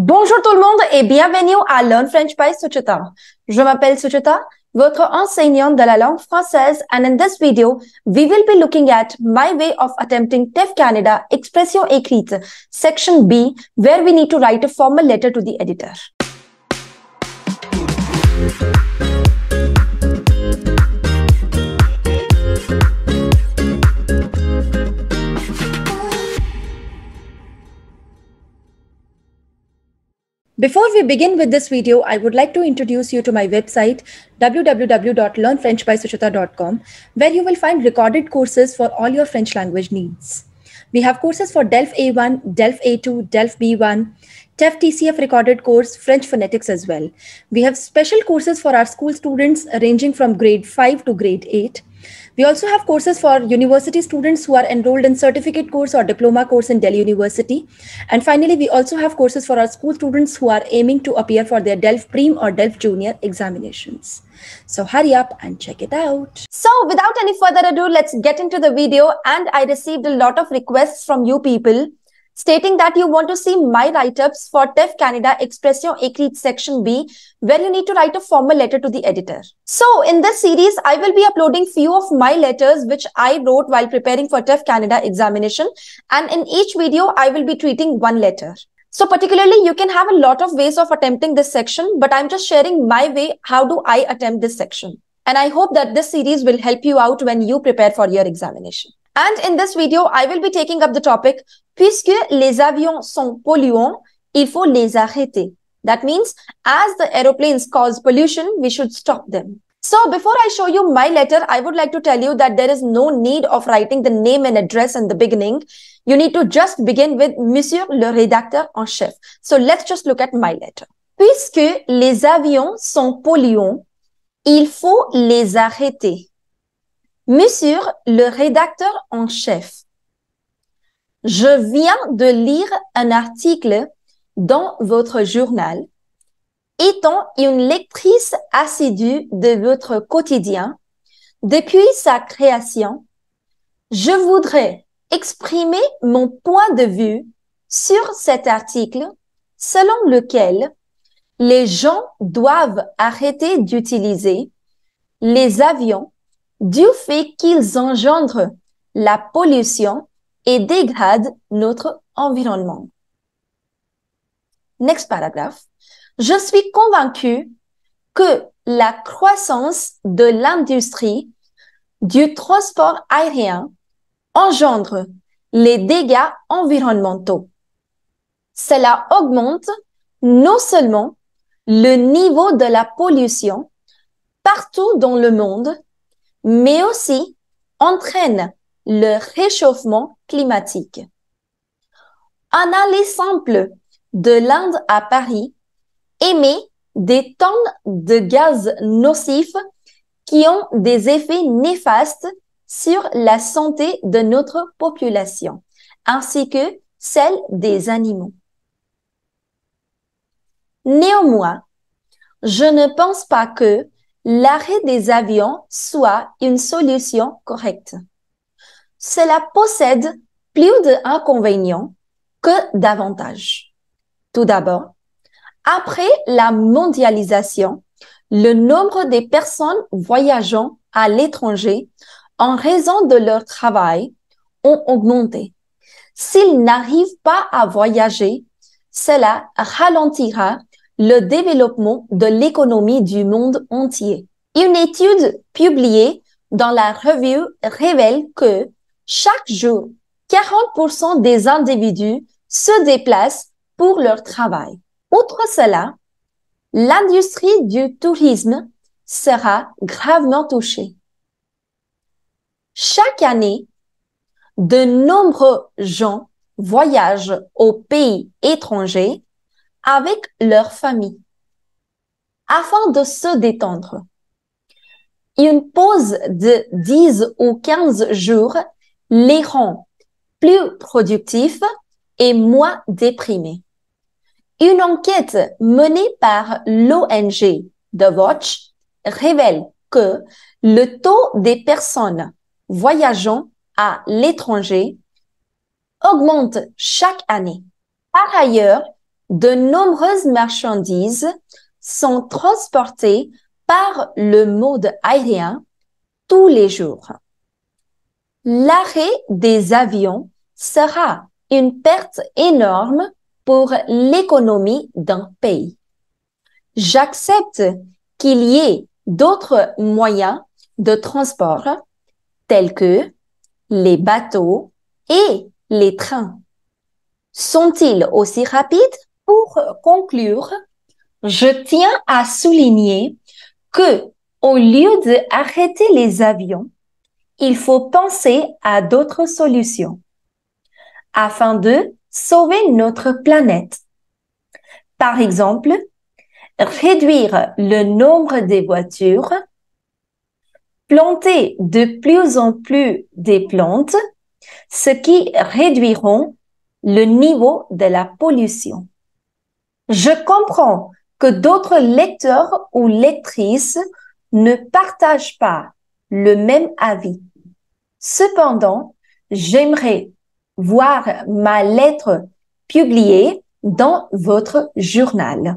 Bonjour tout le monde et bienvenue à Learn French by Suchita. Je m'appelle Suchita, votre enseignante de la langue française, and in this video, we will be looking at my way of attempting TEF Canada Expression Écrite, section B, where we need to write a formal letter to the editor. Before we begin with this video, I would like to introduce you to my website www.learnfrenchbysuchita.com, where you will find recorded courses for all your French language needs. We have courses for DELF A1, DELF A2, DELF B1, TEF TCF recorded course, French phonetics as well. We have special courses for our school students ranging from grade 5 to grade 8. We also have courses for university students who are enrolled in certificate course or diploma course in Delhi University. And finally, we also have courses for our school students who are aiming to appear for their DELF Prem or DELF Junior examinations. So hurry up and check it out. So without any further ado, let's get into the video. And I received a lot of requests from you people stating that you want to see my write-ups for TEF Canada Expression Écrite Section B, where you need to write a formal letter to the editor. So in this series, I will be uploading few of my letters which I wrote while preparing for TEF Canada examination. And in each video, I will be treating one letter. So particularly, you can have a lot of ways of attempting this section, but I'm just sharing my way. How do I attempt this section? And I hope that this series will help you out when you prepare for your examination. And in this video, I will be taking up the topic, puisque les avions sont polluants, il faut les arrêter. That means, as the aeroplanes cause pollution, we should stop them. So before I show you my letter, I would like to tell you that there is no need of writing the name and address in the beginning. You need to just begin with Monsieur le rédacteur en chef. So let's just look at my letter. Puisque les avions sont polluants, il faut les arrêter. Monsieur le rédacteur en chef, je viens de lire un article dans votre journal. Étant une lectrice assidue de votre quotidien, depuis sa création, je voudrais exprimer mon point de vue sur cet article selon lequel les gens doivent arrêter d'utiliser les avions du fait qu'ils engendrent la pollution et dégradent notre environnement. Next paragraph. Je suis convaincue que la croissance de l'industrie du transport aérien engendre les dégâts environnementaux. Cela augmente non seulement le niveau de la pollution partout dans le monde, mais aussi entraîne le réchauffement climatique. Un aller simple de l'Inde à Paris émet des tonnes de gaz nocifs qui ont des effets néfastes sur la santé de notre population, ainsi que celle des animaux. Néanmoins, je ne pense pas que l'arrêt des avions soit une solution correcte. Cela possède plus d'inconvénients que d'avantages. Tout d'abord, après la mondialisation, le nombre des personnes voyageant à l'étranger en raison de leur travail ont augmenté. S'ils n'arrivent pas à voyager, cela ralentira le développement de l'économie du monde entier. Une étude publiée dans la revue révèle que chaque jour, 40% des individus se déplacent pour leur travail. Outre cela, l'industrie du tourisme sera gravement touchée. Chaque année, de nombreux gens voyagent aux pays étrangers avec leur famille, afin de se détendre. Une pause de 10 ou 15 jours les rend plus productifs et moins déprimés. Une enquête menée par l'ONG The Watch révèle que le taux des personnes voyageant à l'étranger augmente chaque année. Par ailleurs, de nombreuses marchandises sont transportées par le mode aérien tous les jours. L'arrêt des avions sera une perte énorme pour l'économie d'un pays. J'accepte qu'il y ait d'autres moyens de transport tels que les bateaux et les trains. Sont-ils aussi rapides? Pour conclure, je tiens à souligner que, au lieu d'arrêter les avions, il faut penser à d'autres solutions afin de sauver notre planète. Par exemple, réduire le nombre des voitures, planter de plus en plus des plantes, ce qui réduiront le niveau de la pollution. Je comprends que d'autres lecteurs ou lectrices ne partagent pas le même avis. Cependant, j'aimerais voir ma lettre publiée dans votre journal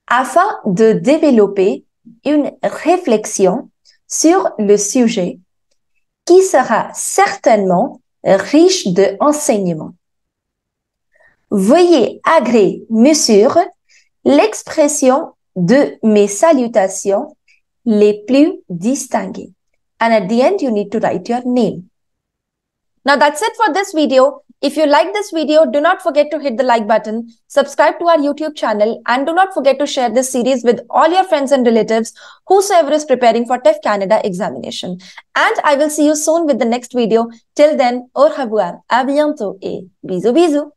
afin de développer une réflexion sur le sujet qui sera certainement riche d'enseignements. Veuillez agréer sur l'expression de mes salutations les plus distinguées. And at the end, you need to write your name. Now that's it for this video. If you like this video, do not forget to hit the like button, subscribe to our YouTube channel, and do not forget to share this series with all your friends and relatives, whosoever is preparing for TEF Canada examination. And I will see you soon with the next video. Till then, au revoir, à bientôt et bisous bisous.